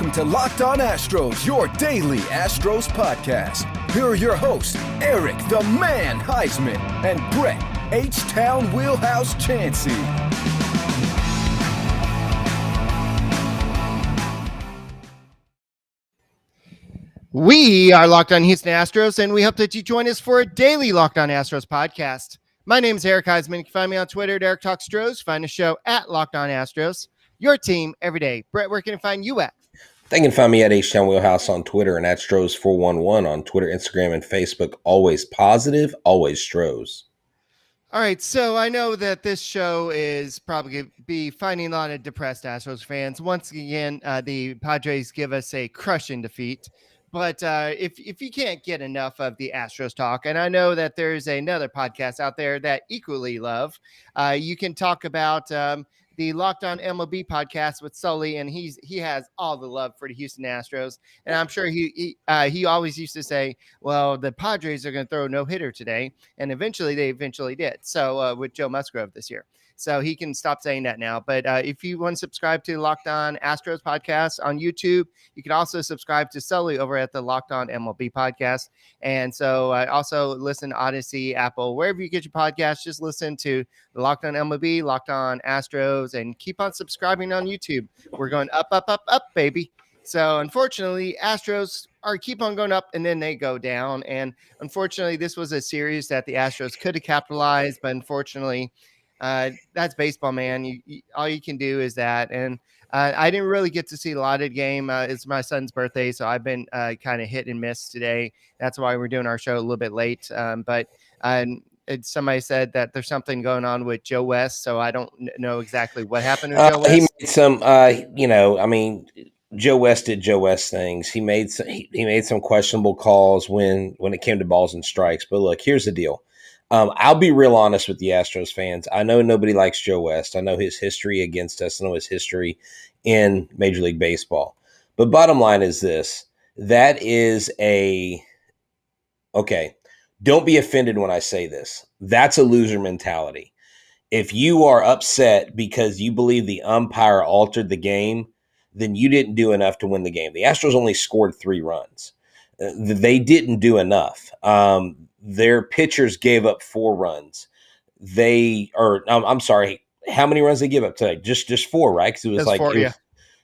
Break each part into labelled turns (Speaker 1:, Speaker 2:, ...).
Speaker 1: Welcome to Locked On Astros, your daily Astros podcast. Here are your hosts, Eric the Man Huysman and Brett H-Town Wheelhouse Chancey.
Speaker 2: We are Locked On Houston Astros, and we hope that you join us for a daily Locked On Astros podcast. My name is Eric Huysman. You can find me on Twitter at Eric Talk Stros. Find the show at Locked On Astros. Your team every day. Brett, where can I find you at?
Speaker 3: They can find me at H-Town Wheelhouse on Twitter and at Stros411 on Twitter, Instagram, and Facebook. Always positive, always Stros.
Speaker 2: All right, so I know that this show is probably going to be finding a lot of depressed Astros fans. Once again, the Padres give us a crushing defeat. But if you can't get enough of the Astros talk, and I know that there's another podcast out there that equally love, you can talk about the Locked On MLB podcast with Sully, and he has all the love for the Houston Astros. And I'm sure he always used to say, well, the Padres are going to throw a no-hitter today, and eventually they did. So with Joe Musgrove this year. So he can stop saying that now. But if you want to subscribe to Locked On Astros podcast on YouTube, you can also subscribe to Sully over at the Locked On MLB podcast. And so also listen to Odyssey, Apple, wherever you get your podcast. Just listen to the Locked On MLB, Locked On Astros, and keep on subscribing on YouTube. We're going up, up, up, up, baby. So unfortunately, Astros keep on going up and then they go down. And unfortunately, this was a series that the Astros could have capitalized, but unfortunately, that's baseball, man. All you can do is that. And I didn't really get to see a lot of the game. It's my son's birthday, so I've been kind of hit and miss today. That's why we're doing our show a little bit late. But somebody said that there's something going on with Joe West, so I don't know exactly what happened to Joe West.
Speaker 3: He made some, Joe West did Joe West things. He made some questionable calls when it came to balls and strikes. But look, here's the deal. I'll be real honest with the Astros fans. I know nobody likes Joe West. I know his history against us. I know his history in Major League Baseball. But bottom line is this. That is okay, don't be offended when I say this. That's a loser mentality. If you are upset because you believe the umpire altered the game, then you didn't do enough to win the game. The Astros only scored 3 runs. They didn't do enough. Their pitchers gave up 4 runs. I'm sorry, how many runs they give up today? Just 4, right? Because it was 4,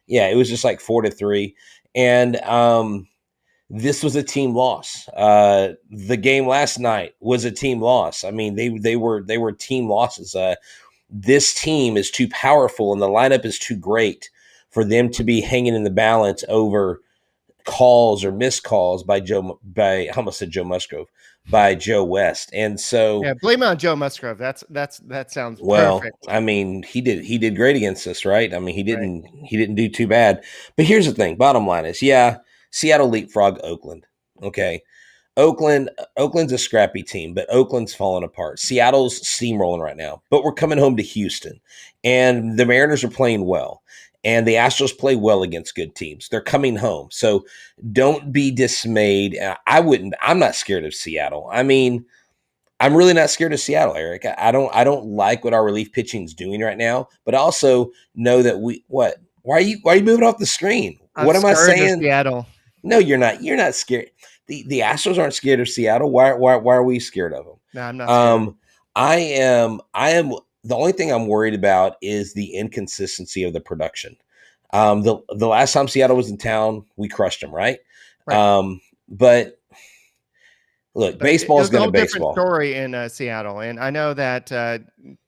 Speaker 3: it was just like 4-3. And this was a team loss. The game last night was a team loss. I mean, they were team losses. This team is too powerful, and the lineup is too great for them to be hanging in the balance over calls or missed calls by I almost said Joe Musgrove, by Joe West. And so
Speaker 2: blame it on Joe Musgrove. That sounds
Speaker 3: well
Speaker 2: perfect.
Speaker 3: I mean, he did great against us, right? I mean, he didn't do too bad. But here's the thing, bottom line is, Seattle leapfrogged Oakland. Okay. Oakland's a scrappy team, but Oakland's falling apart. Seattle's steamrolling right now, but we're coming home to Houston, and the Mariners are playing well. And the Astros play well against good teams. They're coming home. So don't be dismayed. I'm not scared of Seattle. I mean, I'm really not scared of Seattle, Eric. I don't like what our relief pitching is doing right now, but I also know that why are you moving off the screen? What am I saying?
Speaker 2: Seattle.
Speaker 3: No, you're not. You're not scared. The Astros aren't scared of Seattle. Why are we scared of them?
Speaker 2: No, I'm not scared.
Speaker 3: I am. The only thing I'm worried about is the inconsistency of the production. The last time Seattle was in town, we crushed them, right? But look, baseball is going to baseball.
Speaker 2: Different story in Seattle, and I know that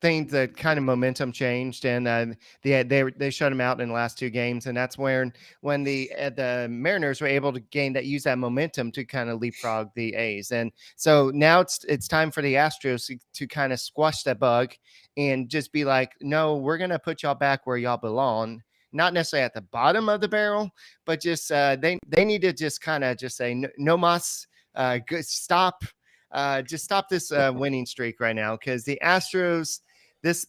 Speaker 2: things that kind of momentum changed, and they shut them out in the last 2 games, and that's when the Mariners were able to use that momentum to kind of leapfrog the A's, and so now it's time for the Astros to kind of squash that bug and just be like, no, we're going to put y'all back where y'all belong. Not necessarily at the bottom of the barrel, but just they need to just kind of just say no mas. Stop this winning streak right now, because the Astros, this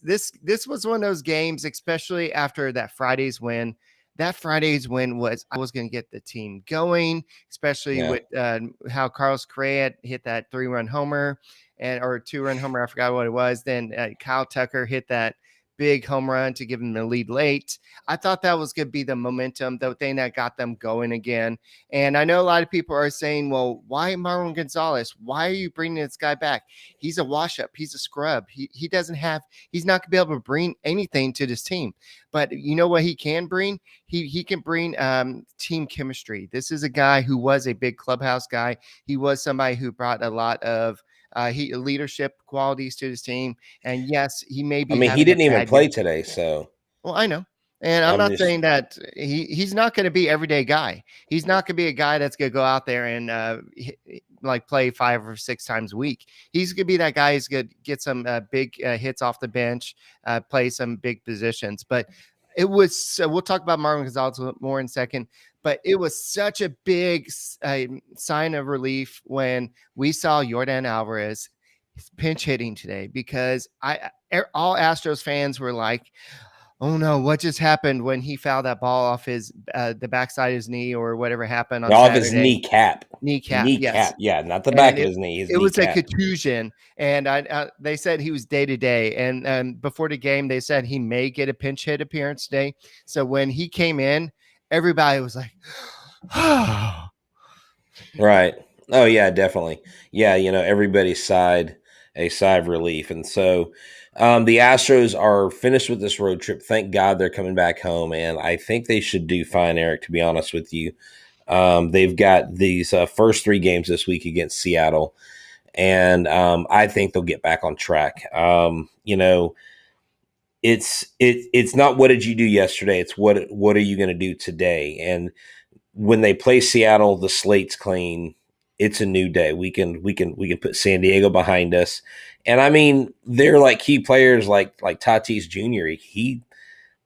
Speaker 2: was one of those games, especially after that Friday's win. That Friday's win was, I was going to get the team going, especially with how Carlos Correa hit that 3-run homer or 2-run homer. I forgot what it was. Then Kyle Tucker hit that big home run to give them the lead late. I thought that was going to be the momentum, the thing that got them going again. And I know a lot of people are saying, well, why Marwin Gonzalez? Why are you bringing this guy back? He's a wash-up. He's a scrub. He's not going to be able to bring anything to this team. But you know what he can bring? He can bring team chemistry. This is a guy who was a big clubhouse guy. He was somebody who brought a lot of leadership qualities to his team. And yes, he may be.
Speaker 3: I mean, he didn't even play today, so.
Speaker 2: Well, I know. And I'm not saying that he's not going to be everyday guy. He's not going to be a guy that's going to go out there and like play 5 or 6 times a week. He's going to be that guy who's going to get some big hits off the bench, play some big positions. But it was, we'll talk about Marwin Gonzalez more in a second, but it was such a big sign of relief when we saw Yordan Alvarez pinch hitting today, because all Astros fans were like, oh no, what just happened when he fouled that ball off his the backside of his knee or whatever happened on Saturday?
Speaker 3: His kneecap.
Speaker 2: Yes.
Speaker 3: Yeah, not the back of his knee.
Speaker 2: It was a contusion, and they said he was day to day. And before the game, they said he may get a pinch hit appearance today. So when he came in, everybody was like, oh.
Speaker 3: Right. Oh yeah, definitely. Yeah, everybody sighed a sigh of relief, and so. The Astros are finished with this road trip. Thank God they're coming back home, and I think they should do fine, Eric, to be honest with you. They've got these first 3 games this week against Seattle, and I think they'll get back on track. It's not what did you do yesterday, it's what are you going to do today? And when they play Seattle, the slate's clean. It's a new day. We can put San Diego behind us. And I mean, they're like key players like Tatis Jr.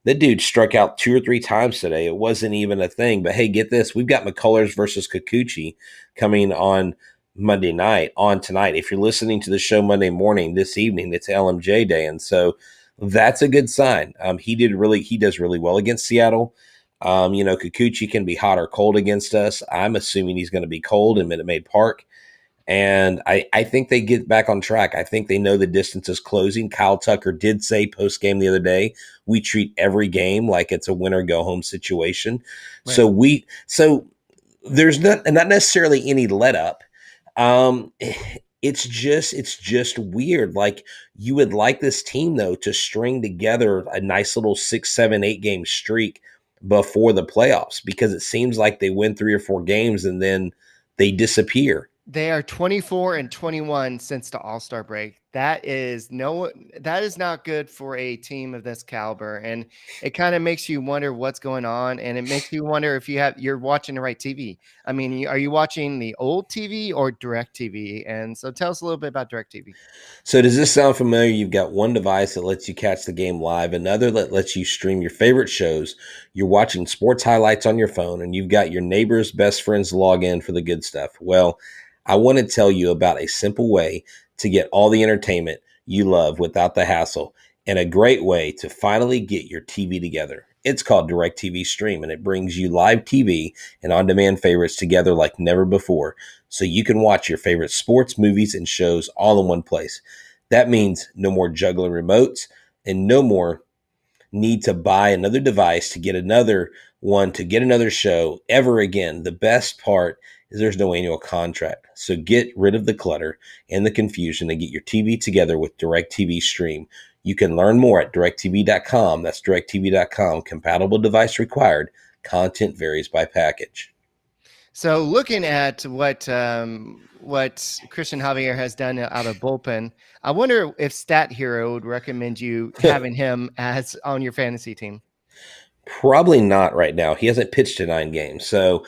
Speaker 3: The dude struck out 2 or 3 times today. It wasn't even a thing. But hey, get this. We've got McCullers versus Kikuchi coming on Monday night, on tonight. If you're listening to the show Monday morning, this evening, it's LMJ Day. And so that's a good sign. He does really well against Seattle. Kikuchi can be hot or cold against us. I'm assuming he's going to be cold in Minute Maid Park. And I think they get back on track. I think they know the distance is closing. Kyle Tucker did say post-game the other day, we treat every game like it's a win-or-go-home situation. Right. So there's not necessarily any let-up. It's just weird. Like, you would like this team, though, to string together a nice little 6, 7, 8 game streak before the playoffs, because it seems like they win 3 or 4 games and then they disappear.
Speaker 2: They are 24-21 since the All-Star break. That is not good for a team of this caliber. And it kind of makes you wonder what's going on. And it makes you wonder if you're watching the right TV. I mean, are you watching the old TV or Direct TV? And so tell us a little bit about Direct TV.
Speaker 3: So does this sound familiar? You've got one device that lets you catch the game live, another that lets you stream your favorite shows. You're watching sports highlights on your phone, and you've got your neighbor's best friends log in for the good stuff. Well, I want to tell you about a simple way to get all the entertainment you love without the hassle, and a great way to finally get your TV together. It's called DirecTV Stream, and it brings you live TV and on-demand favorites together like never before, so you can watch your favorite sports, movies, and shows all in one place. That means no more juggling remotes and no more need to buy another device to get another one to get another show ever again. The best part is there's no annual contract. So get rid of the clutter and the confusion and get your TV together with DirecTV Stream. You can learn more at directtv.com. That's directtv.com. Compatible device required. Content varies by package.
Speaker 2: So looking at what Christian Javier has done out of bullpen, I wonder if Stat Hero would recommend you having him as on your fantasy team.
Speaker 3: Probably not right now. He hasn't pitched in 9 games. So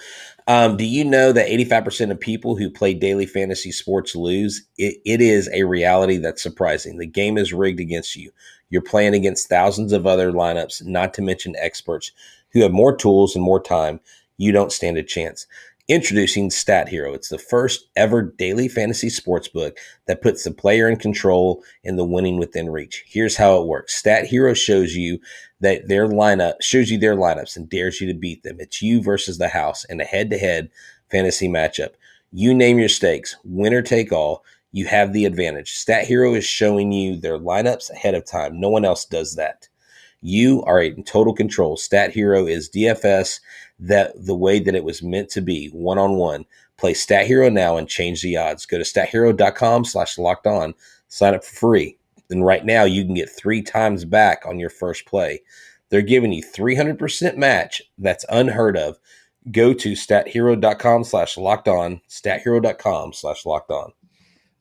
Speaker 3: do you know that 85% of people who play daily fantasy sports lose? It is a reality that's surprising. The game is rigged against you. You're playing against thousands of other lineups, not to mention experts who have more tools and more time. You don't stand a chance. Introducing Stat Hero. It's the first ever daily fantasy sports book that puts the player in control and the winning within reach. Here's how it works. Stat Hero shows you their lineups and dares you to beat them. It's you versus the house in a head-to-head fantasy matchup. You name your stakes, winner take all. You have the advantage. Stat Hero is showing you their lineups ahead of time. No one else does that. You are in total control. Stat Hero is DFS that the way that it was meant to be, one-on-one. Play Stat Hero now and change the odds. Go to stathero.com/locked on. Sign up for free. And right now you can get 3 times back on your first play. They're giving you 300% match. That's unheard of. Go to stathero.com/locked on. Stathero.com/locked on.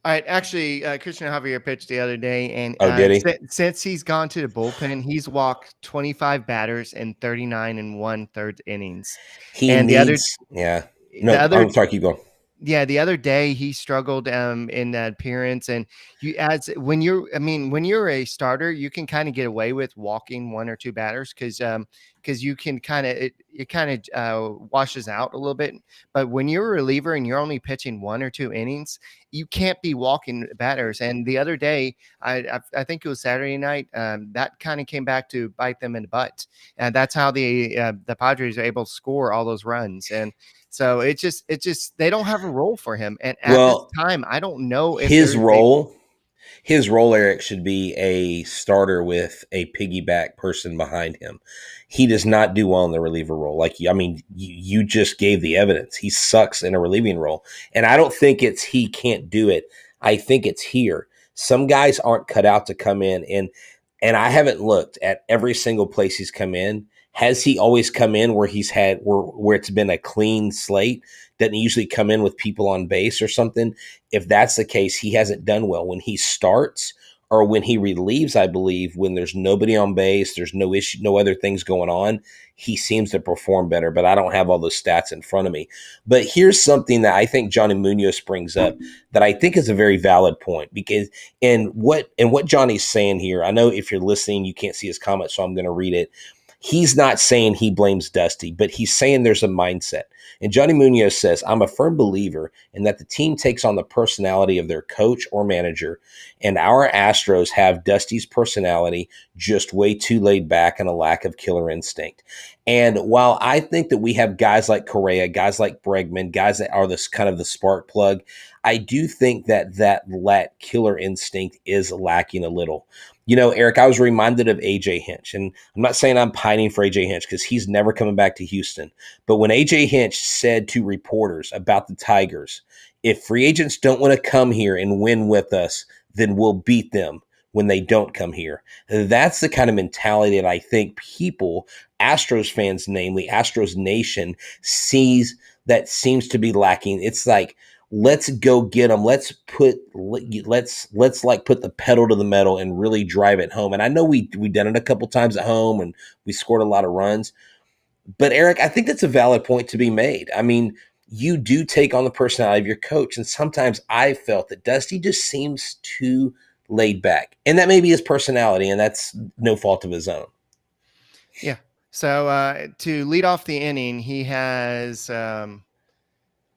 Speaker 2: All right, actually, Christian Javier pitched the other day, and
Speaker 3: Oh, did he?
Speaker 2: since he's gone to the bullpen, he's walked 25 batters in 39 and 1/3 innings.
Speaker 3: He
Speaker 2: And
Speaker 3: needs, yeah. No,
Speaker 2: the other
Speaker 3: I'm sorry, keep going.
Speaker 2: Yeah, the other day he struggled in that appearance, and when you're a starter, you can kind of get away with walking 1 or 2 batters because you can it kind of washes out a little bit. But when you're a reliever and you're only pitching 1 or 2 innings, you can't be walking batters. And the other day, I think it was Saturday night, that kind of came back to bite them in the butt, and that's how the Padres are able to score all those runs. And so it just they don't have a role for him. And at this time, I don't know if
Speaker 3: his role, Eric, should be a starter with a piggyback person behind him. He does not do well in the reliever role. You just gave the evidence. He sucks in a relieving role. And I don't think it's he can't do it. I think it's here. Some guys aren't cut out to come in, and I haven't looked at every single place he's come in. Has he always come in where where it's been a clean slate? Doesn't he usually come in with people on base or something? If that's the case, he hasn't done well. When he starts or when he relieves, I believe, when there's nobody on base, there's no issue, no other things going on, he seems to perform better. But I don't have all those stats in front of me. But here's something that I think Johnny Munoz brings up that I think is a very valid point, because and what Johnny's saying here, I know if you're listening, you can't see his comment, so I'm going to read it. He's not saying he blames Dusty, but he's saying there's a mindset. And Johnny Munoz says, I'm a firm believer in that the team takes on the personality of their coach or manager, and our Astros have Dusty's personality, just way too laid back and a lack of killer instinct. And while I think that we have guys like Correa, guys like Bregman, guys that are this kind of the spark plug, I do think that killer instinct is lacking a little. You know, Eric, I was reminded of A.J. Hinch, and I'm not saying I'm pining for A.J. Hinch because he's never coming back to Houston. But when A.J. Hinch said to reporters about the Tigers, if free agents don't want to come here and win with us, then we'll beat them when they don't come here. That's the kind of mentality that I think people, Astros fans, namely Astros Nation, seems to be lacking. It's like, let's go get them. Let's put the pedal to the metal and really drive it home. And I know we've done it a couple times at home and we scored a lot of runs. But Eric, I think that's a valid point to be made. I mean, you do take on the personality of your coach, and sometimes I felt that Dusty just seems too laid back, and that may be his personality, and that's no fault of his own.
Speaker 2: Yeah. So to lead off the inning, he has.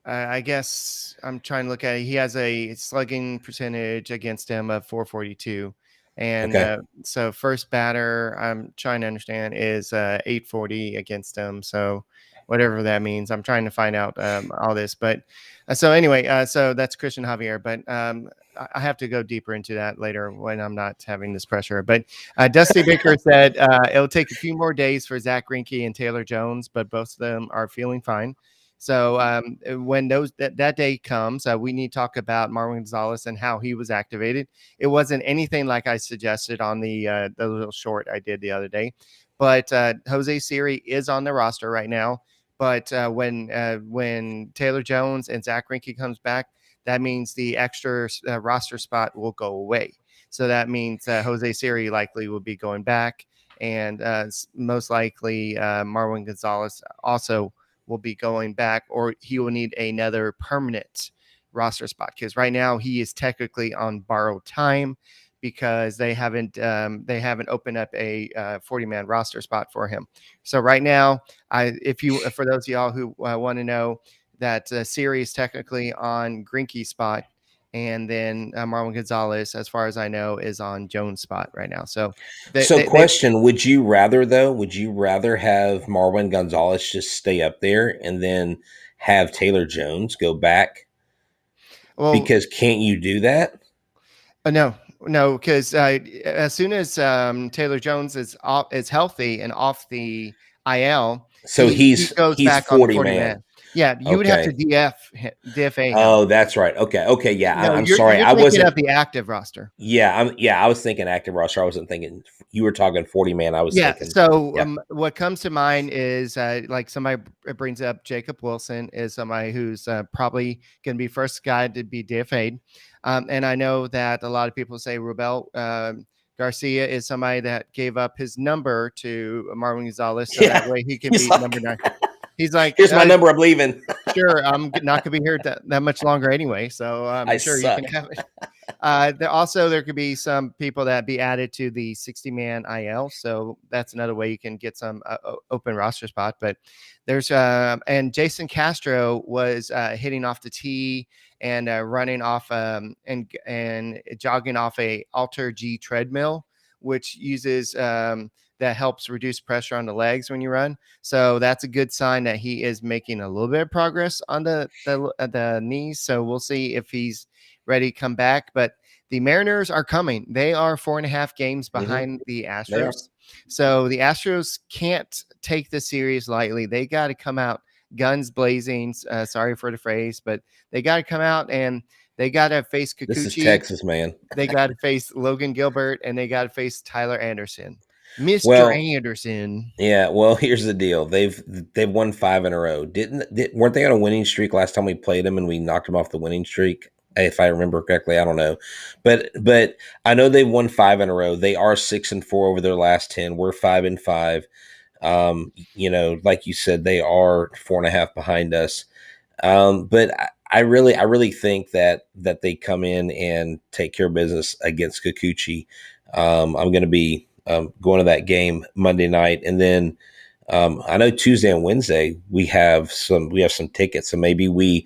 Speaker 2: I guess I'm trying to look at it. He has a slugging percentage against him of 442. And
Speaker 3: Okay.
Speaker 2: So first batter, I'm trying to understand, is 840 against him. So whatever that means, I'm trying to find out all this. But so anyway, so that's Christian Javier. But I have to go deeper into that later when I'm not having this pressure. But Dusty Baker said it'll take a few more days for Zach Greinke and Taylor Jones, but both of them are feeling fine. So when that day comes, we need to talk about Marwin Gonzalez and how he was activated. It wasn't anything like I suggested on the little short I did the other day, but Jose Siri is on the roster right now. But when Taylor Jones and Zach Greinke comes back, that means the extra roster spot will go away. So that means Jose Siri likely will be going back, and most likely Marwin Gonzalez also will be going back, or he will need another permanent roster spot, because right now he is technically on borrowed time because they haven't opened up a 40-man roster spot for him. So right now, for those of y'all who want to know, that Siri is technically on Greinke's spot, and then Marwin Gonzalez, as far as I know, is on Jones' spot right now. So,
Speaker 3: Would you rather have Marwin Gonzalez just stay up there and then have Taylor Jones go back? Well, because can't you do that?
Speaker 2: No. No, because as soon as Taylor Jones is healthy and off the IL,
Speaker 3: So
Speaker 2: he goes
Speaker 3: he's
Speaker 2: back on the
Speaker 3: 40
Speaker 2: 40
Speaker 3: man.
Speaker 2: man. Yeah, you would have to
Speaker 3: Okay.
Speaker 2: DFA him.
Speaker 3: Oh, that's right. Okay. Okay. Yeah.
Speaker 2: No,
Speaker 3: I'm sorry.
Speaker 2: you're
Speaker 3: I
Speaker 2: thinking
Speaker 3: wasn't.
Speaker 2: of the active roster.
Speaker 3: Yeah. I was thinking active roster. I wasn't thinking you were talking 40 man. I was
Speaker 2: Yeah.
Speaker 3: thinking.
Speaker 2: So
Speaker 3: Yeah.
Speaker 2: what comes to mind is like somebody brings up Jacob Wilson is somebody who's probably going to be first guy to be DFA'd. And I know that a lot of people say Rubel Garcia is somebody that gave up his number to Marwin Gonzalez so that
Speaker 3: Yeah.
Speaker 2: way he can
Speaker 3: He's
Speaker 2: be
Speaker 3: like,
Speaker 2: number 9. He's like,
Speaker 3: here's my number. I'm leaving.
Speaker 2: sure, I'm not going to be here that much longer anyway. So
Speaker 3: I
Speaker 2: sure, you
Speaker 3: suck.
Speaker 2: can have it. There could be some people that be added to the 60-man IL. So that's another way you can get some open roster spot. But there's and Jason Castro was hitting off the tee and running off and jogging off a Alter G treadmill, which uses that helps reduce pressure on the legs when you run. So that's a good sign that he is making a little bit of progress on the knees. So we'll see if he's ready to come back. But the Mariners are coming. They are 4.5 games behind the Astros. So the Astros can't take the series lightly. They got to come out guns blazing. Sorry for the phrase, but they got to come out and they got to face Kikuchi.
Speaker 3: This is Texas, man.
Speaker 2: They got to face Logan Gilbert and they got to face Tyler Anderson. Mr. Anderson.
Speaker 3: Yeah, well, here's the deal. They've won 5 in a row. Weren't they on a winning streak last time we played them and we knocked them off the winning streak? If I remember correctly, I don't know. But I know they've won 5 in a row. They are 6-4 over their last 10. We're 5-5. Like you said, they are 4.5 behind us. But I really think that they come in and take care of business against Kikuchi. I'm going to be going to that game Monday night, and then I know Tuesday and Wednesday we have some tickets, so maybe we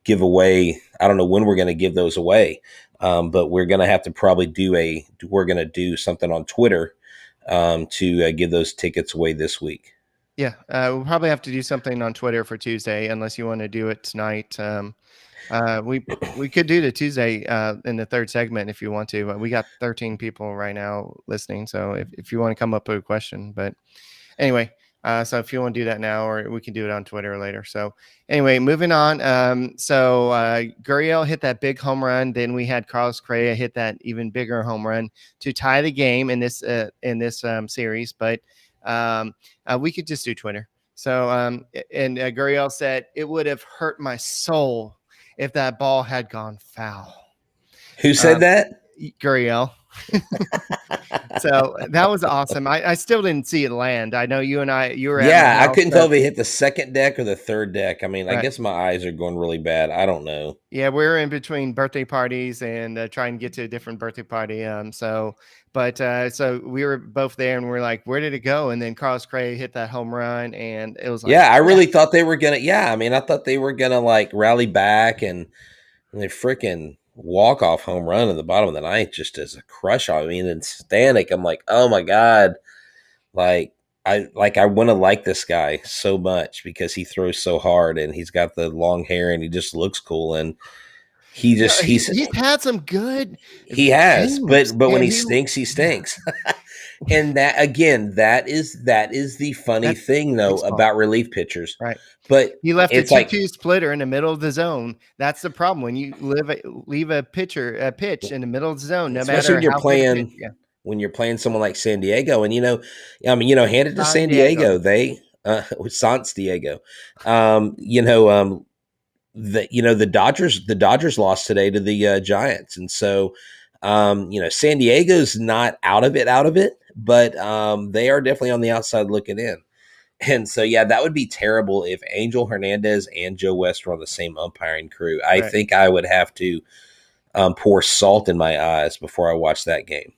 Speaker 3: give away. I don't know when we're going to give those away, but we're going to have to probably do something on Twitter to give those tickets away this week.
Speaker 2: Yeah, we'll probably have to do something on Twitter for Tuesday, unless you want to do it tonight. We could do the Tuesday in the third segment if you want to. But we got 13 people right now listening, so if you want to come up with a question, but anyway, so if you want to do that now, or we can do it on Twitter later. So anyway, moving on. Gurriel hit that big home run. Then we had Carlos Correa hit that even bigger home run to tie the game in this series, but. We could just do Twitter. So, and Gurriel said it would have hurt my soul if that ball had gone foul.
Speaker 3: Who said that?
Speaker 2: Gurriel. So that was awesome. I still didn't see it land. I know you were.
Speaker 3: Yeah, I couldn't tell if he hit the second deck or the third deck. I mean, right. I guess my eyes are going really bad. I don't know.
Speaker 2: Yeah, we're in between birthday parties and trying to get to a different birthday party. So we were both there and we're like, where did it go? And then Carlos Correa hit that home run, and it was like,
Speaker 3: yeah, I really thought they were gonna. Yeah, I mean, I thought they were gonna like rally back and they freaking walk-off home run in the bottom of the ninth just as a crush. I mean, in Stanek, I'm like, oh my God. I want to like this guy so much because he throws so hard and he's got the long hair and he just looks cool. And he's
Speaker 2: had some good.
Speaker 3: He has, but when he stinks, he stinks. And that, again, that is the funny thing though about relief pitchers.
Speaker 2: Right.
Speaker 3: But
Speaker 2: he left a 2-2 splitter in the middle of the zone. That's the problem when you leave a pitch in the middle of the zone, no
Speaker 3: especially
Speaker 2: matter
Speaker 3: when you're playing. Yeah. When you're playing someone like San Diego, and hand it to San Diego. They Sans Diego. The Dodgers lost today to the Giants, and so San Diego's not out of it, but they are definitely on the outside looking in. And so, yeah, that would be terrible if Angel Hernandez and Joe West were on the same umpiring crew. I think I would have to pour salt in my eyes before I watch that game.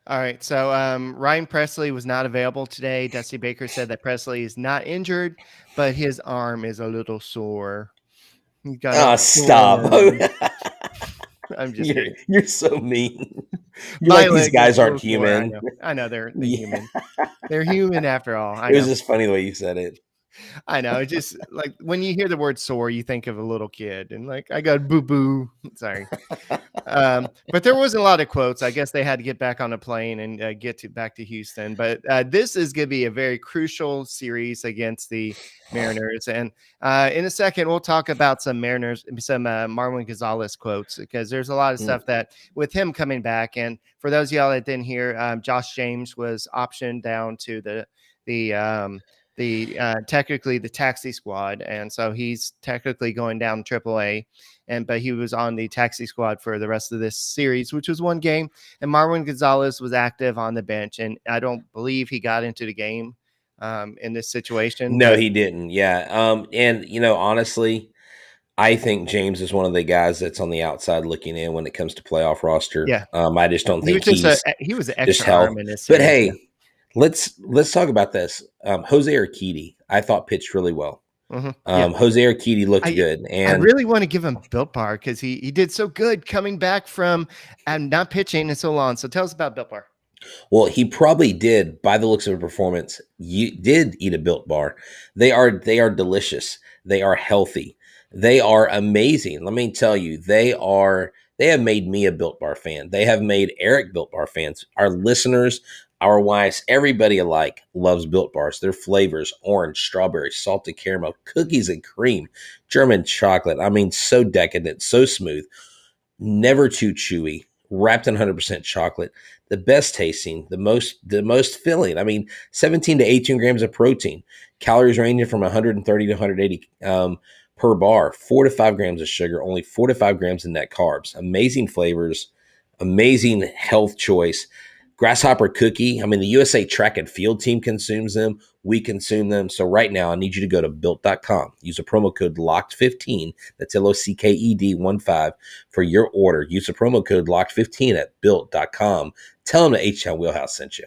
Speaker 2: All right. So Ryan Presley was not available today. Dusty Baker said that Presley is not injured, but his arm is a little sore.
Speaker 3: Stop.
Speaker 2: I'm just kidding.
Speaker 3: You're so mean. You're like, these guys aren't human.
Speaker 2: I know they're human. They're human after all.
Speaker 3: It was just funny the way you said it.
Speaker 2: I know. Just like when you hear the word sore, you think of a little kid and like, I got boo boo. Sorry. But there wasn't a lot of quotes. I guess they had to get back on a plane and back to Houston. But this is going to be a very crucial series against the Mariners. And in a second, we'll talk about some Marwin Gonzalez quotes, because there's a lot of stuff that with him coming back. And for those of y'all that didn't hear, Josh James was optioned down to technically the taxi squad, and so he's technically going down AAA, but he was on the taxi squad for the rest of this series, which was one game. And Marwin Gonzalez was active on the bench, and I don't believe he got into the game in this situation.
Speaker 3: No, he didn't. Yeah. And honestly, I think James is one of the guys that's on the outside looking in when it comes to playoff roster.
Speaker 2: Yeah.
Speaker 3: I just don't think
Speaker 2: he was an extra arm in this
Speaker 3: series. But
Speaker 2: series.
Speaker 3: hey, let's talk about this. Jose Urquidy, I thought pitched really well.
Speaker 2: Mm-hmm.
Speaker 3: Jose Urquidy looked good, and
Speaker 2: I really want to give him Built Bar because he did so good coming back from not pitching in so long. So tell us about Built Bar.
Speaker 3: Well, he probably did, by the looks of a performance. You did eat a Built Bar. They are delicious. They are healthy. They are amazing. Let me tell you, they have made me a Built Bar fan. They have made Eric Built Bar fans. Our listeners, our wives, everybody alike loves Built Bars. Their flavors: orange, strawberry, salted caramel, cookies and cream, German chocolate. I mean, so decadent, so smooth, never too chewy, wrapped in 100% chocolate. The best tasting, the most filling. I mean, 17 to 18 grams of protein, calories ranging from 130 to 180 per bar, 4 to 5 grams of sugar, only 4 to 5 grams of net carbs. Amazing flavors, amazing health choice. Grasshopper cookie. I mean, the USA track and field team consumes them. We consume them. So right now, I need you to go to built.com. Use a promo code LOCKED15. That's LOCKED15 for your order. Use the promo code LOCKED15 at built.com. Tell them the H-Town Wheelhouse sent you.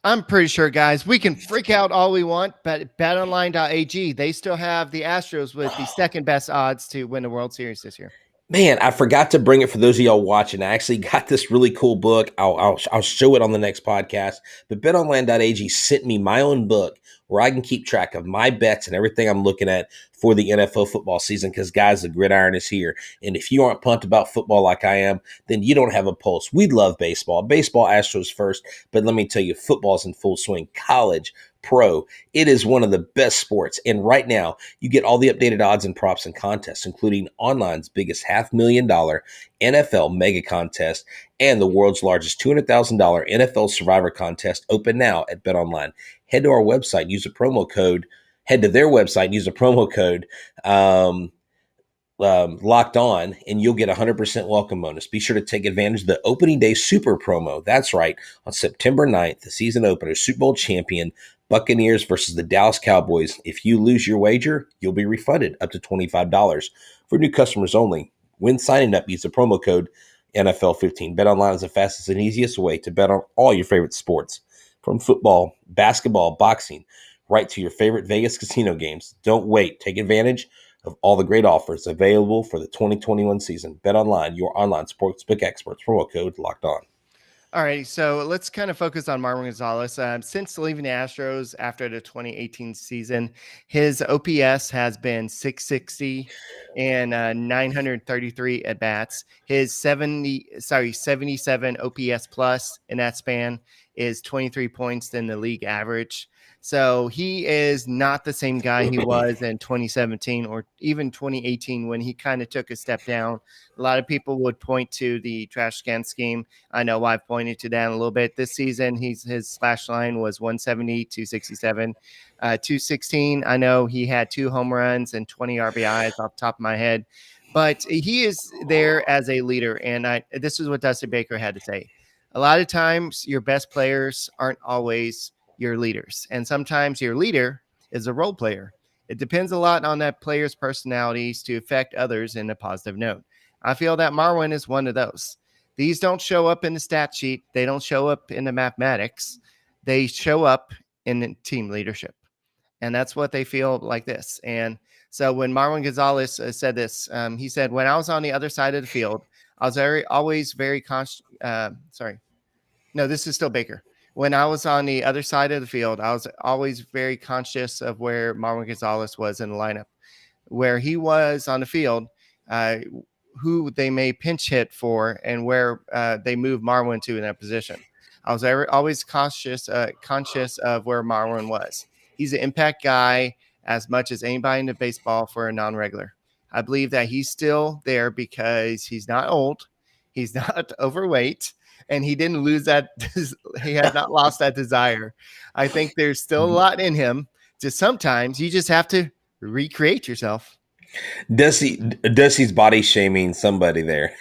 Speaker 2: I'm pretty sure, guys, we can freak out all we want, but betonline.ag, they still have the Astros with the second best odds to win the World Series this year.
Speaker 3: Man, I forgot to bring it for those of y'all watching. I actually got this really cool book. I'll show it on the next podcast. But betonline.ag sent me my own book where I can keep track of my bets and everything I'm looking at for the NFL football season, because, guys, the gridiron is here. And if you aren't pumped about football like I am, then you don't have a pulse. We love baseball. Baseball, Astros first. But let me tell you, football's in full swing. College, pro, it is one of the best sports. And right now, you get all the updated odds and props and contests, including online's biggest $500,000 NFL mega contest and the world's largest $200,000 NFL Survivor contest, open now at BetOnline. Head to our website, use a promo code. Head to their website, use a promo code Locked On, and you'll get 100% welcome bonus. Be sure to take advantage of the opening day super promo. That's right. On September 9th, the season opener, Super Bowl champion Buccaneers versus the Dallas Cowboys. If you lose your wager, you'll be refunded up to $25 for new customers only. When signing up, use the promo code NFL15. BetOnline is the fastest and easiest way to bet on all your favorite sports, from football, basketball, boxing, right to your favorite Vegas casino games. Don't wait. Take advantage of all the great offers available for the 2021 season. BetOnline, your online sportsbook experts. Promo code Locked On.
Speaker 2: All right, so let's kind of focus on Marwin Gonzalez. Since leaving the Astros after the 2018 season, his OPS has been 660 and 933 at bats. His 77 OPS plus in that span is 23 points than the league average. So he is not the same guy he was in 2017 or even 2018 when he kind of took a step down. A lot of people would point to the trash can scheme. I know I've pointed to that a little bit. This season, his slash line was 170, 267, 216. I know he had 2 home runs and 20 RBIs off the top of my head, but he is there as a leader. And this is what Dusty Baker had to say. A lot of times your best players aren't always your leaders, and sometimes your leader is a role player. It depends a lot on that player's personalities to affect others in a positive note. I feel that Marwin is one of those. These don't show up in the stat sheet. They don't show up in the mathematics. They show up in team leadership, and that's what they feel like this. And so when Marwin Gonzalez said this, he said, when I was on the other side of the field, I was always very conscious. Sorry. No, this is still Baker. when I was on the other side of the field, I was always very conscious of where Marwin Gonzalez was in the lineup, where he was on the field, uh, who they may pinch hit for, and where they move Marwin to in that position. I was always conscious of where Marwin was. He's an impact guy as much as anybody in the baseball for a non-regular. I believe that he's still there because he's not old, he's not overweight, and he didn't lose that. He has not lost that desire. I think there's still a lot in him. Just sometimes you just have to recreate yourself.
Speaker 3: Does he's body shaming somebody there?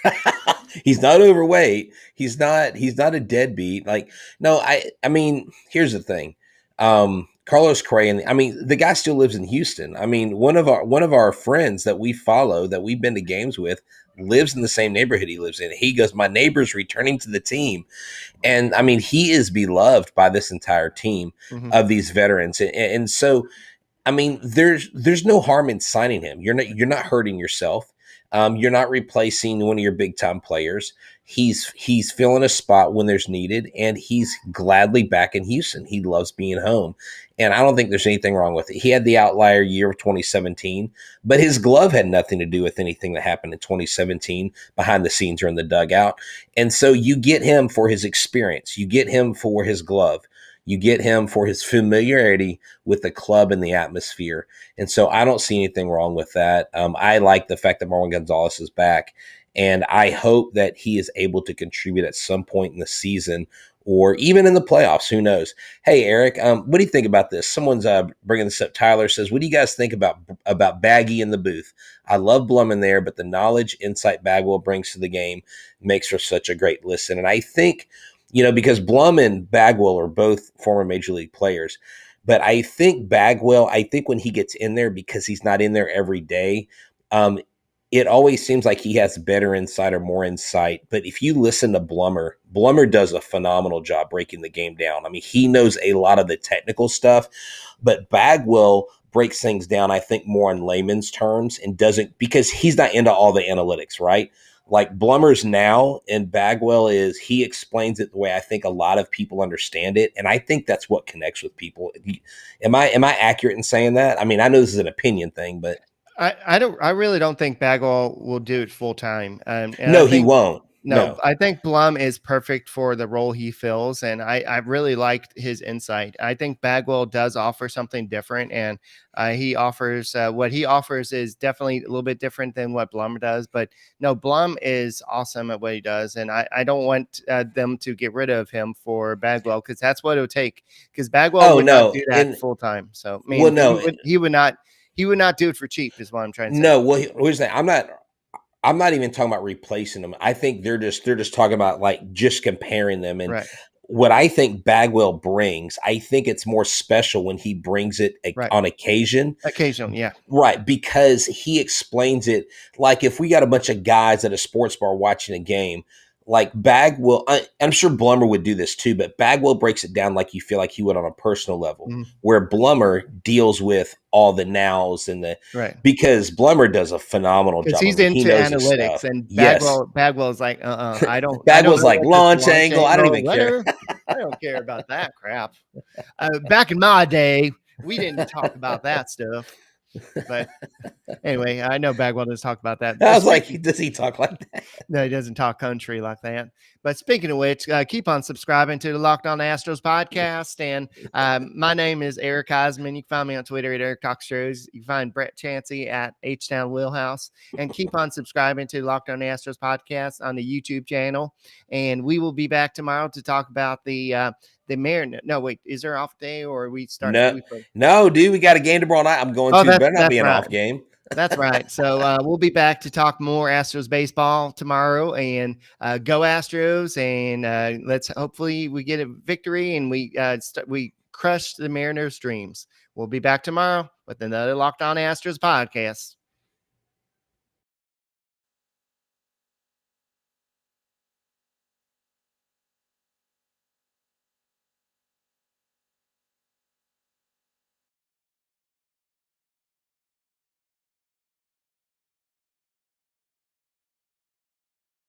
Speaker 3: He's not overweight. He's not a deadbeat. Like, no, I mean, here's the thing. Carlos Correa, the guy still lives in Houston. I mean, one of our friends that we follow, that we've been to games with, lives in the same neighborhood he lives in. He goes, my neighbor's returning to the team. And I mean, he is beloved by this entire team of these veterans. And so, I mean, there's no harm in signing him. You're not hurting yourself. You're not replacing one of your big time players. He's filling a spot when there's needed, and he's gladly back in Houston. He loves being home, and I don't think there's anything wrong with it. He had the outlier year of 2017, but his glove had nothing to do with anything that happened in 2017 behind the scenes or in the dugout. And so you get him for his experience. You get him for his glove. You get him for his familiarity with the club and the atmosphere. And so I don't see anything wrong with that. I like the fact that Marwin Gonzalez is back, and I hope that he is able to contribute at some point in the season or even in the playoffs. Who knows? Hey, Eric, what do you think about this? Someone's bringing this up. Tyler says, what do you guys think about Baggy in the booth? I love Blum in there, but the knowledge, insight Bagwell brings to the game makes for such a great listen. And I think, because Blum and Bagwell are both former major league players, but I think Bagwell, when he gets in there, because he's not in there every day, it always seems like he has better insight or more insight. But if you listen to Blummer does a phenomenal job breaking the game down. I mean, he knows a lot of the technical stuff, but Bagwell breaks things down, I think, more in layman's terms and doesn't, because he's not into all the analytics, right? Like Blummer's now, and Bagwell he explains it the way I think a lot of people understand it. And I think that's what connects with people. Am I accurate in saying that? I mean, I know this is an opinion thing, but
Speaker 2: I really don't think Bagwell will do it full time. And
Speaker 3: no, he won't. No,
Speaker 2: I think Blum is perfect for the role he fills, and I really liked his insight. I think Bagwell does offer something different, and he offers what he offers is definitely a little bit different than what Blum does. But no, Blum is awesome at what he does, and I don't want them to get rid of him for Bagwell, because that's what it would take. Because Bagwell would not do that full time. So I mean, he would not do it for cheap, is what I'm trying to say.
Speaker 3: No, well, here's the thing. I'm not even talking about replacing them. I think they're just talking about like just comparing them. And what I think Bagwell brings, I think it's more special when he brings it on occasion.
Speaker 2: Occasionally, yeah.
Speaker 3: Right, because he explains it like if we got a bunch of guys at a sports bar watching a game, like Bagwell, I'm sure Blummer would do this too, but Bagwell breaks it down like you feel like he would on a personal level, where Blummer deals with all the nows and because Blummer does a phenomenal job.
Speaker 2: Because he's into analytics, and Bagwell's like, I don't.
Speaker 3: Bagwell's like launch angle. I don't even care.
Speaker 2: I don't care about that crap. Back in my day, we didn't talk about that stuff. But anyway, I know Bagwell doesn't talk about that.
Speaker 3: I was like, does he talk like that?
Speaker 2: No, he doesn't talk country like that. But speaking of which, keep on subscribing to the Locked On Astros podcast. And my name is Eric Huysman. You can find me on Twitter at Eric Astros. You can find Brett Chancey at H-Town Wheelhouse. And keep on subscribing to the Locked On Astros podcast on the YouTube channel. And we will be back tomorrow to talk about the Mariners. No, wait, is there an off day, or are we starting?
Speaker 3: No, dude, we got a game tomorrow night. I'm going to. Better not be an off game.
Speaker 2: That's right. So we'll be back to talk more Astros baseball tomorrow, and go Astros, and let's hopefully we get a victory and we crush the Mariners' dreams. We'll be back tomorrow with another Locked On Astros podcast.